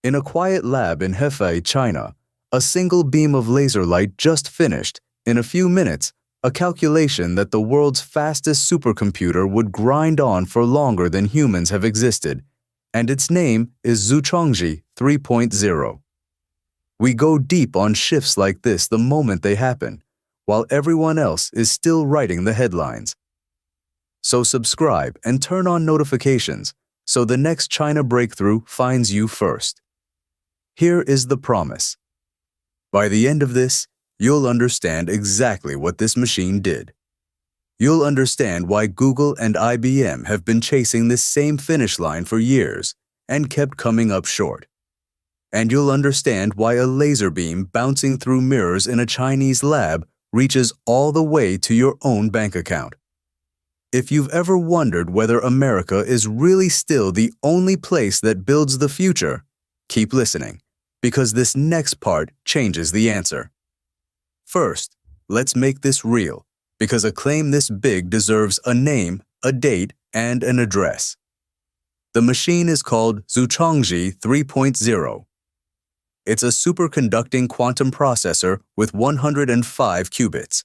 In a quiet lab in Hefei, China, a single beam of laser light just finished, in a few minutes, a calculation that the world's fastest supercomputer would grind on for longer than humans have existed, and its name is Zuchongji 3.0. We go deep on shifts like this the moment they happen, while everyone else is still writing the headlines. So subscribe and turn on notifications so the next China breakthrough finds you first. Here is the promise. By the end of this, you'll understand exactly what this machine did. You'll understand why Google and IBM have been chasing this same finish line for years and kept coming up short. And you'll understand why a laser beam bouncing through mirrors in a Chinese lab reaches all the way to your own bank account. If you've ever wondered whether America is really still the only place that builds the future, keep listening, because this next part changes the answer. First, let's make this real, because a claim this big deserves a name, a date, and an address. The machine is called Zuchongji 3.0. It's a superconducting quantum processor with 105 qubits.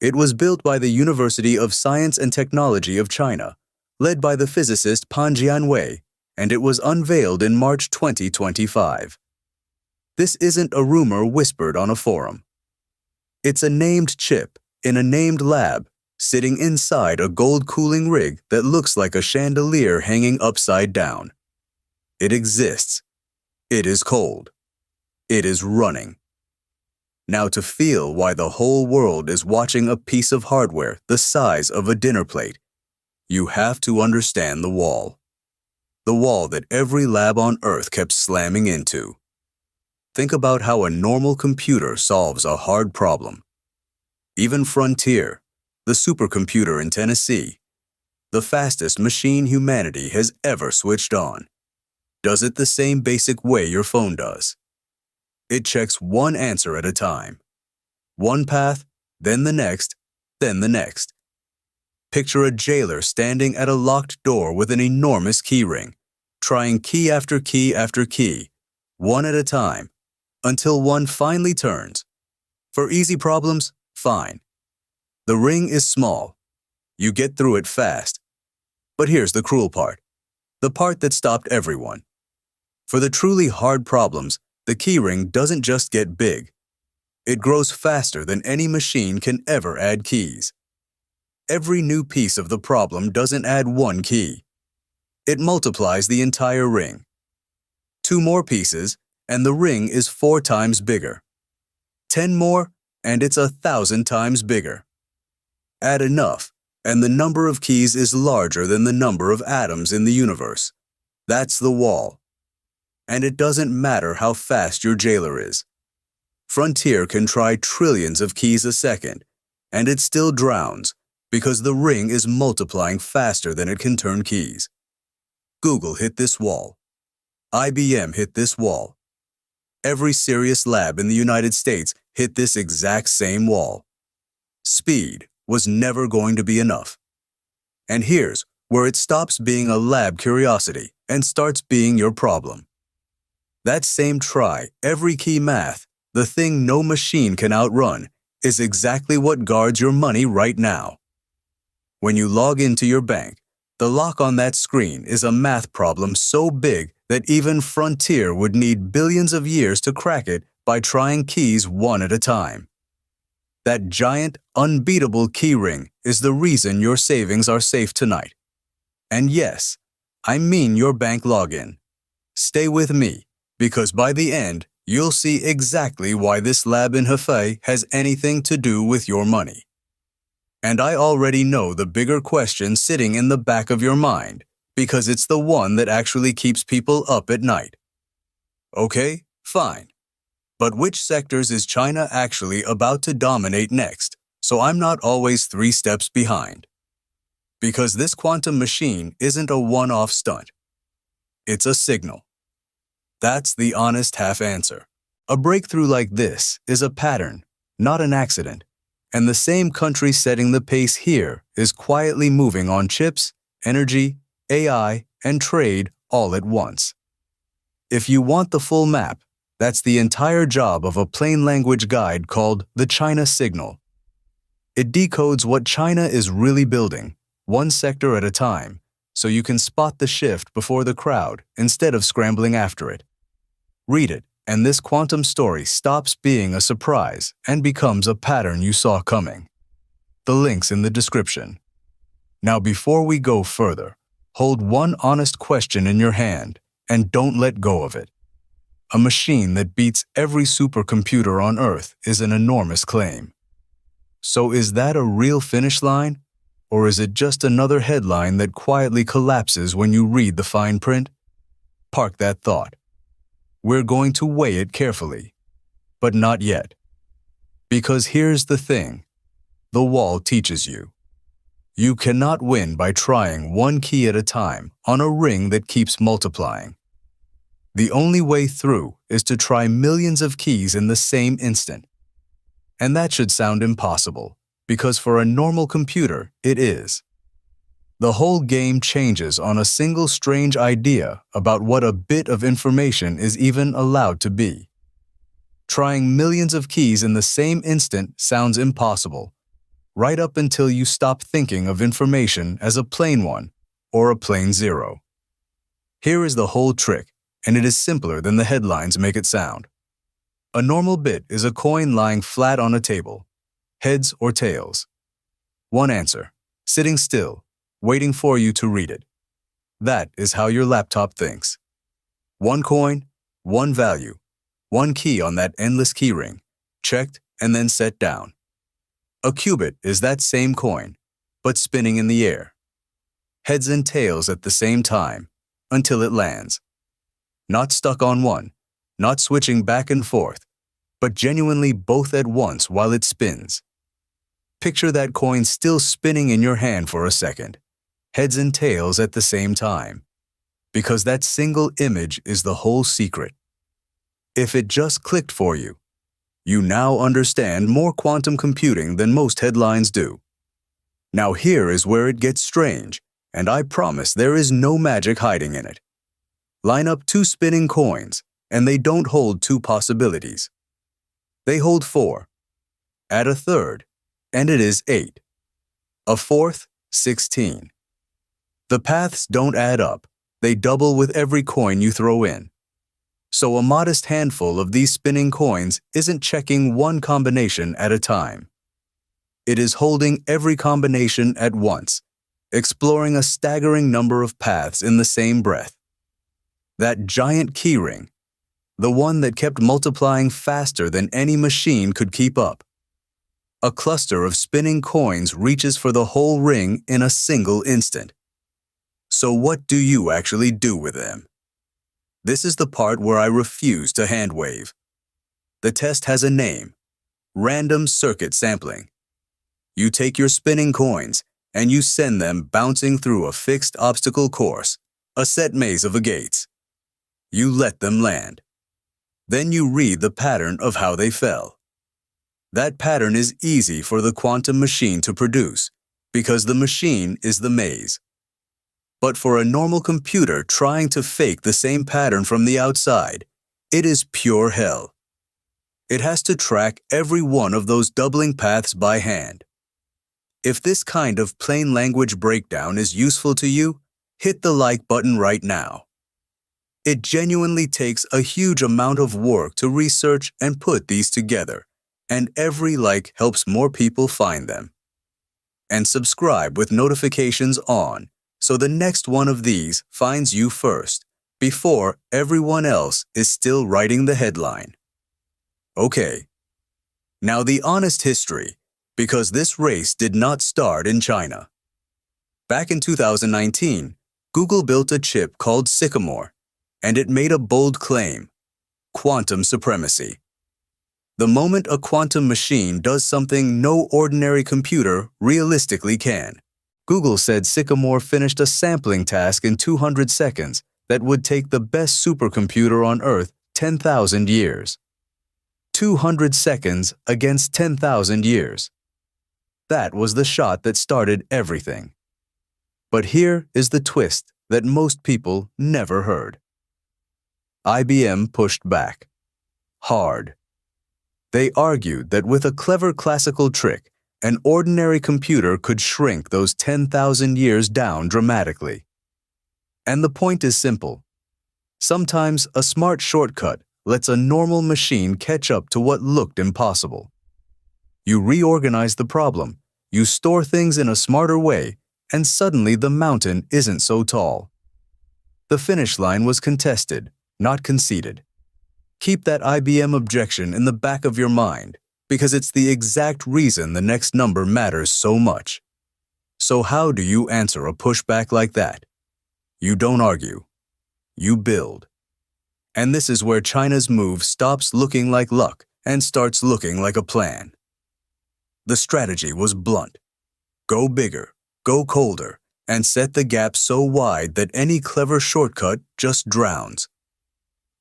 It was built by the University of Science and Technology of China, led by the physicist Pan Jianwei, and it was unveiled in March 2025. This isn't a rumor whispered on a forum. It's a named chip in a named lab, sitting inside a gold cooling rig that looks like a chandelier hanging upside down. It exists. It is cold. It is running. Now, to feel why the whole world is watching a piece of hardware the size of a dinner plate, you have to understand the wall. The wall that every lab on Earth kept slamming into. Think about how a normal computer solves a hard problem. Even Frontier, the supercomputer in Tennessee, the fastest machine humanity has ever switched on, does it the same basic way your phone does. It checks one answer at a time. One path, then the next, then the next. Picture a jailer standing at a locked door with an enormous keyring, trying key after key after key, one at a time, until one finally turns. For easy problems, fine. The ring is small. You get through it fast. But here's the cruel part, the part that stopped everyone. For the truly hard problems, the keyring doesn't just get big. It grows faster than any machine can ever add keys. Every new piece of the problem doesn't add one key. It multiplies the entire ring. 2 more pieces, and the ring is 4 times bigger. 10 more, and it's 1,000 times bigger. Add enough, and the number of keys is larger than the number of atoms in the universe. That's the wall. And it doesn't matter how fast your jailer is. Frontier can try trillions of keys a second, and it still drowns because the ring is multiplying faster than it can turn keys. Google hit this wall. IBM hit this wall. Every serious lab in the United States hit this exact same wall. Speed was never going to be enough. And here's where it stops being a lab curiosity and starts being your problem. That same try, every key math, the thing no machine can outrun, is exactly what guards your money right now. When you log into your bank, the lock on that screen is a math problem so big that even Frontier would need billions of years to crack it by trying keys one at a time. That giant, unbeatable keyring is the reason your savings are safe tonight. And yes, I mean your bank login. Stay with me, because by the end, you'll see exactly why this lab in Hefei has anything to do with your money. And I already know the bigger question sitting in the back of your mind, because it's the one that actually keeps people up at night. Okay, fine. But which sectors is China actually about to dominate next, so I'm not always 3 steps behind? Because this quantum machine isn't a one-off stunt. It's a signal. That's the honest half answer. A breakthrough like this is a pattern, not an accident. And the same country setting the pace here is quietly moving on chips, energy, AI, and trade all at once. If you want the full map, that's the entire job of a plain language guide called the China Signal. It decodes what China is really building, one sector at a time, so you can spot the shift before the crowd instead of scrambling after it. Read it, and this quantum story stops being a surprise and becomes a pattern you saw coming. The link's in the description. Now, before we go further, hold one honest question in your hand and don't let go of it. A machine that beats every supercomputer on Earth is an enormous claim. So is that a real finish line? Or is it just another headline that quietly collapses when you read the fine print? Park that thought. We're going to weigh it carefully. But not yet. Because here's the thing. The wall teaches you. You cannot win by trying one key at a time on a ring that keeps multiplying. The only way through is to try millions of keys in the same instant. And that should sound impossible, because for a normal computer, it is. The whole game changes on a single strange idea about what a bit of information is even allowed to be. Trying millions of keys in the same instant sounds impossible, right up until you stop thinking of information as a plain one or a plain zero. Here is the whole trick, and it is simpler than the headlines make it sound. A normal bit is a coin lying flat on a table, heads or tails. One answer, sitting still, waiting for you to read it. That is how your laptop thinks. One coin, one value, one key on that endless keyring, checked and then set down. A qubit is that same coin, but spinning in the air. Heads and tails at the same time, until it lands. Not stuck on one, not switching back and forth, but genuinely both at once while it spins. Picture that coin still spinning in your hand for a second, heads and tails at the same time, because that single image is the whole secret. If it just clicked for you, you now understand more quantum computing than most headlines do. Now here is where it gets strange, and I promise there is no magic hiding in it. Line up two spinning coins, and they don't hold two possibilities. They hold 4. Add a third, and it is 8. A fourth, 16. The paths don't add up, they double with every coin you throw in. So a modest handful of these spinning coins isn't checking one combination at a time. It is holding every combination at once, exploring a staggering number of paths in the same breath. That giant keyring, the one that kept multiplying faster than any machine could keep up. A cluster of spinning coins reaches for the whole ring in a single instant. So what do you actually do with them? This is the part where I refuse to hand-wave. The test has a name: random circuit sampling. You take your spinning coins and you send them bouncing through a fixed obstacle course, a set maze of gates. You let them land. Then you read the pattern of how they fell. That pattern is easy for the quantum machine to produce, because the machine is the maze. But for a normal computer trying to fake the same pattern from the outside, it is pure hell. It has to track every one of those doubling paths by hand. If this kind of plain language breakdown is useful to you, hit the like button right now. It genuinely takes a huge amount of work to research and put these together, and every like helps more people find them. And subscribe with notifications on, so the next one of these finds you first, before everyone else is still writing the headline. Okay. Now the honest history, because this race did not start in China. Back in 2019, Google built a chip called Sycamore, and it made a bold claim: quantum supremacy. The moment a quantum machine does something no ordinary computer realistically can, Google said Sycamore finished a sampling task in 200 seconds that would take the best supercomputer on Earth 10,000 years. 200 seconds against 10,000 years. That was the shot that started everything. But here is the twist that most people never heard. IBM pushed back. Hard. They argued that with a clever classical trick, an ordinary computer could shrink those 10,000 years down dramatically. And the point is simple. Sometimes a smart shortcut lets a normal machine catch up to what looked impossible. You reorganize the problem, you store things in a smarter way, and suddenly the mountain isn't so tall. The finish line was contested, not conceded. Keep that IBM objection in the back of your mind, because it's the exact reason the next number matters so much. So how do you answer a pushback like that? You don't argue. You build. And this is where China's move stops looking like luck and starts looking like a plan. The strategy was blunt. Go bigger, go colder, and set the gap so wide that any clever shortcut just drowns.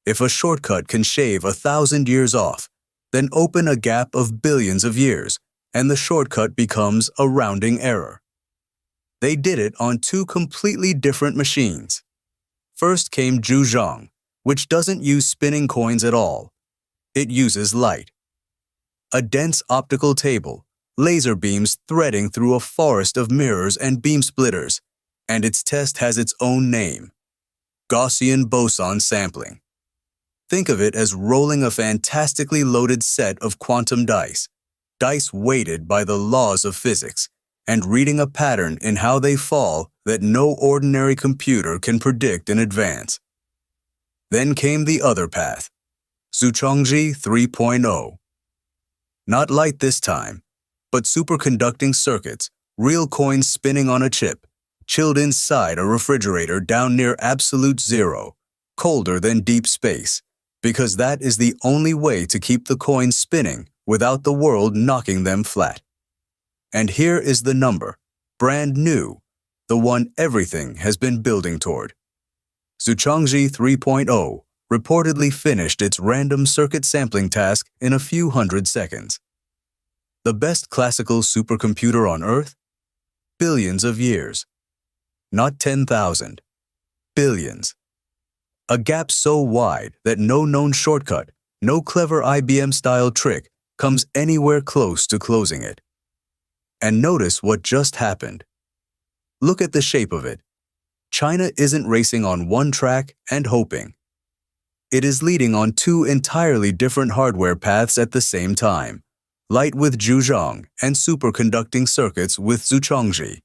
If a shortcut can shave 1,000 years off, then open a gap of billions of years, and the shortcut becomes a rounding error. They did it on two completely different machines. First came Zuchongji, which doesn't use spinning coins at all. It uses light. A dense optical table, laser beams threading through a forest of mirrors and beam splitters, and its test has its own name: Gaussian boson sampling. Think of it as rolling a fantastically loaded set of quantum dice weighted by the laws of physics, and reading a pattern in how they fall that no ordinary computer can predict in advance. Then came the other path, Zuchongji 3.0. Not light this time, but superconducting circuits, real coins spinning on a chip, chilled inside a refrigerator down near absolute zero, colder than deep space, because that is the only way to keep the coins spinning without the world knocking them flat. And here is the number, brand new, the one everything has been building toward. Zuchongji 3.0 reportedly finished its random circuit sampling task in a few hundred seconds. The best classical supercomputer on Earth? Billions of years. Not 10,000. Billions. A gap so wide that no known shortcut, no clever IBM-style trick comes anywhere close to closing it. And notice what just happened. Look at the shape of it. China isn't racing on one track and hoping. It is leading on two entirely different hardware paths at the same time, light with Zuchongji and superconducting circuits with Zuchongji.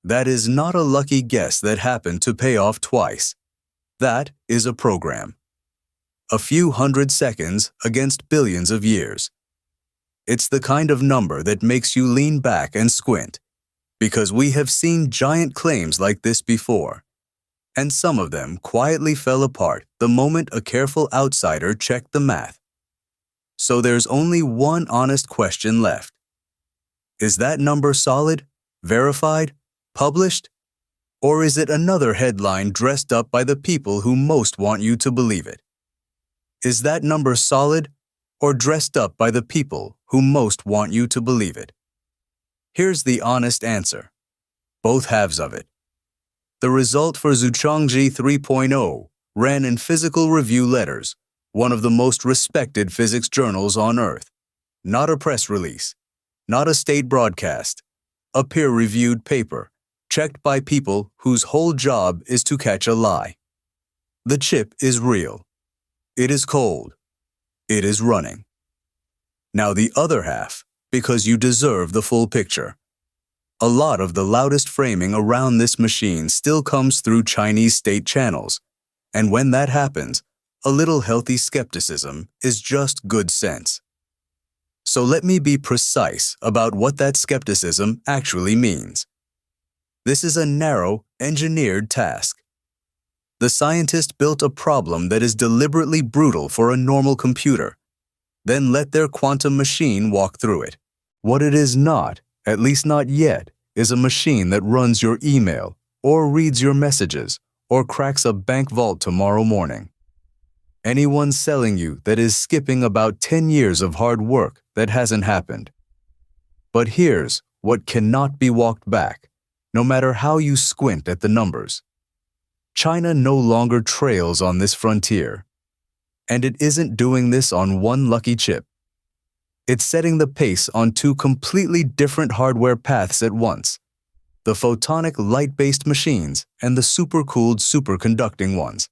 That is not a lucky guess that happened to pay off twice. That is a program. A few hundred seconds against billions of years. It's the kind of number that makes you lean back and squint, because we have seen giant claims like this before, and some of them quietly fell apart the moment a careful outsider checked the math. So there's only one honest question left. Is that number solid, verified, published? Or is it another headline dressed up by the people who most want you to believe it? Is that number solid or dressed up by the people who most want you to believe it? Here's the honest answer. Both halves of it. The result for Zuchongji 3.0 ran in Physical Review Letters, one of the most respected physics journals on Earth. Not a press release, not a state broadcast, a peer-reviewed paper, checked by people whose whole job is to catch a lie. The chip is real. It is cold. It is running. Now the other half, because you deserve the full picture. A lot of the loudest framing around this machine still comes through Chinese state channels, and when that happens, a little healthy skepticism is just good sense. So let me be precise about what that skepticism actually means. This is a narrow, engineered task. The scientist built a problem that is deliberately brutal for a normal computer, then let their quantum machine walk through it. What it is not, at least not yet, is a machine that runs your email, or reads your messages, or cracks a bank vault tomorrow morning. Anyone selling you that is skipping about 10 years of hard work that hasn't happened. But here's what cannot be walked back, no matter how you squint at the numbers. China no longer trails on this frontier. And it isn't doing this on one lucky chip. It's setting the pace on two completely different hardware paths at once: the photonic light-based machines and the supercooled superconducting ones.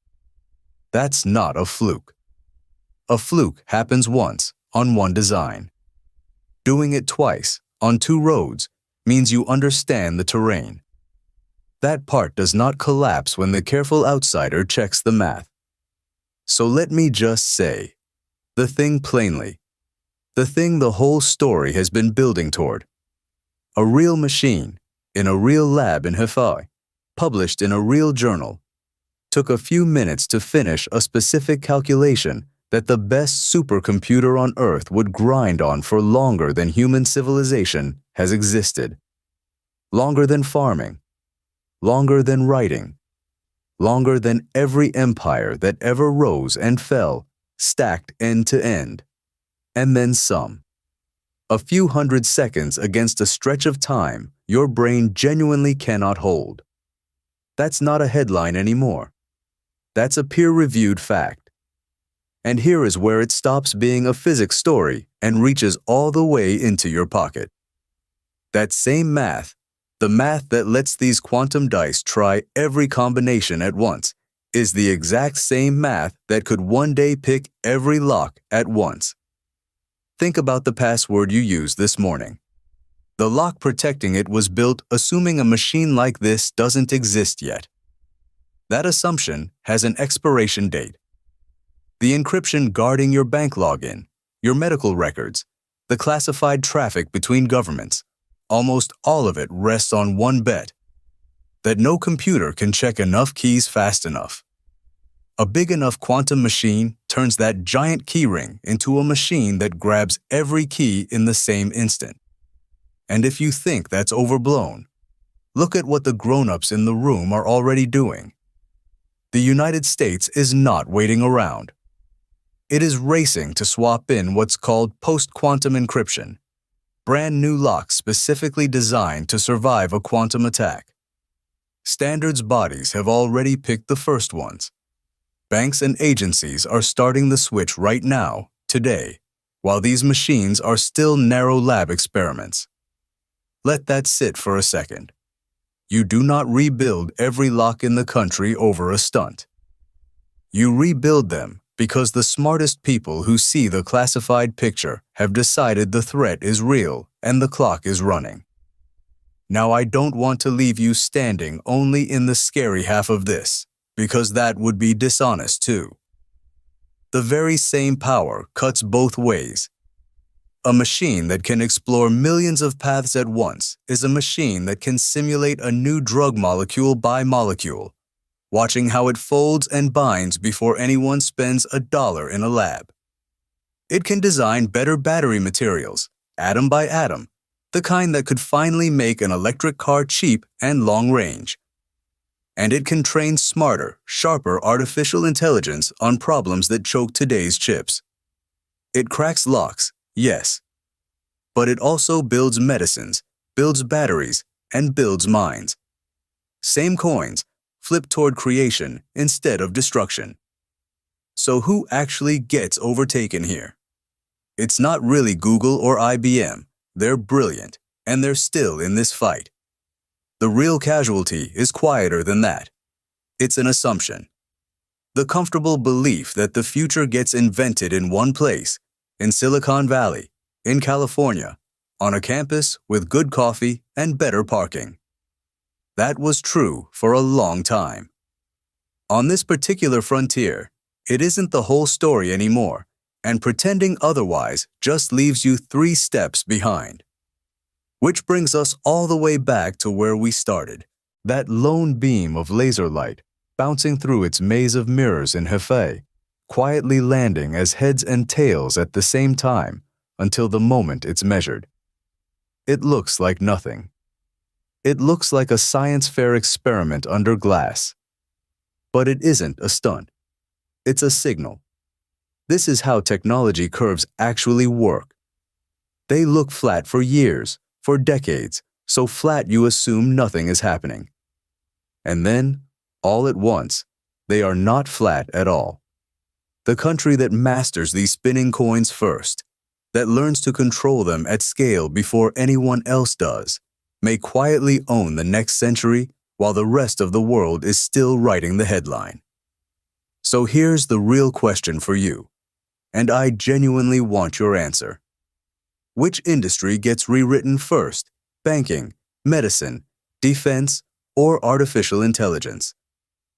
That's not a fluke. A fluke happens once on one design. Doing it twice on two roads means you understand the terrain. That part does not collapse when the careful outsider checks the math. So let me just say, the thing plainly, the thing the whole story has been building toward. A real machine, in a real lab in Hefei, published in a real journal, took a few minutes to finish a specific calculation that the best supercomputer on Earth would grind on for longer than human civilization has existed. Longer than farming, longer than writing, longer than every empire that ever rose and fell, stacked end to end, and then some. A few hundred seconds against a stretch of time your brain genuinely cannot hold. That's not a headline anymore. That's a peer-reviewed fact. And here is where it stops being a physics story and reaches all the way into your pocket. That same math, the math that lets these quantum dice try every combination at once, is the exact same math that could one day pick every lock at once. Think about the password you used this morning. The lock protecting it was built assuming a machine like this doesn't exist yet. That assumption has an expiration date. The encryption guarding your bank login, your medical records, the classified traffic between governments, almost all of it rests on one bet: that no computer can check enough keys fast enough. A big enough quantum machine turns that giant keyring into a machine that grabs every key in the same instant. And if you think that's overblown, look at what the grown-ups in the room are already doing. The United States is not waiting around. It is racing to swap in what's called post-quantum encryption, brand new locks specifically designed to survive a quantum attack. Standards bodies have already picked the first ones. Banks and agencies are starting the switch right now, today, while these machines are still narrow lab experiments. Let that sit for a second. You do not rebuild every lock in the country over a stunt. You rebuild them because the smartest people who see the classified picture have decided the threat is real and the clock is running. Now, I don't want to leave you standing only in the scary half of this, because that would be dishonest too. The very same power cuts both ways. A machine that can explore millions of paths at once is a machine that can simulate a new drug molecule by molecule, watching how it folds and binds before anyone spends $1 in a lab. It can design better battery materials, atom by atom, the kind that could finally make an electric car cheap and long range. And it can train smarter, sharper artificial intelligence on problems that choke today's chips. It cracks locks, yes. But it also builds medicines, builds batteries, and builds minds. Same coins, flipped toward creation instead of destruction. So who actually gets overtaken here? It's not really Google or IBM. They're brilliant, and they're still in this fight. The real casualty is quieter than that. It's an assumption. The comfortable belief that the future gets invented in one place, in Silicon Valley, in California, on a campus with good coffee and better parking. That was true for a long time. On this particular frontier, it isn't the whole story anymore, and pretending otherwise just leaves you 3 steps behind. Which brings us all the way back to where we started, that lone beam of laser light bouncing through its maze of mirrors in Hefei, quietly landing as heads and tails at the same time until the moment it's measured. It looks like nothing. It looks like a science fair experiment under glass. But it isn't a stunt. It's a signal. This is how technology curves actually work. They look flat for years, for decades, so flat you assume nothing is happening. And then, all at once, they are not flat at all. The country that masters these spinning coins first, that learns to control them at scale before anyone else does, may quietly own the next century while the rest of the world is still writing the headline. So here's the real question for you, and I genuinely want your answer. Which industry gets rewritten first? Banking, medicine, defense, or artificial intelligence?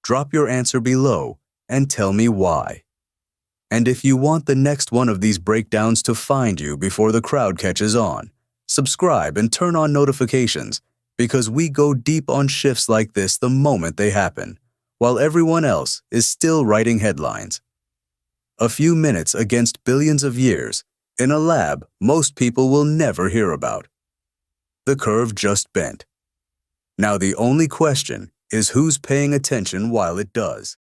Drop your answer below and tell me why. And if you want the next one of these breakdowns to find you before the crowd catches on, subscribe and turn on notifications because we go deep on shifts like this the moment they happen, while everyone else is still writing headlines. A few minutes against billions of years in a lab most people will never hear about. The curve just bent. Now the only question is who's paying attention while it does.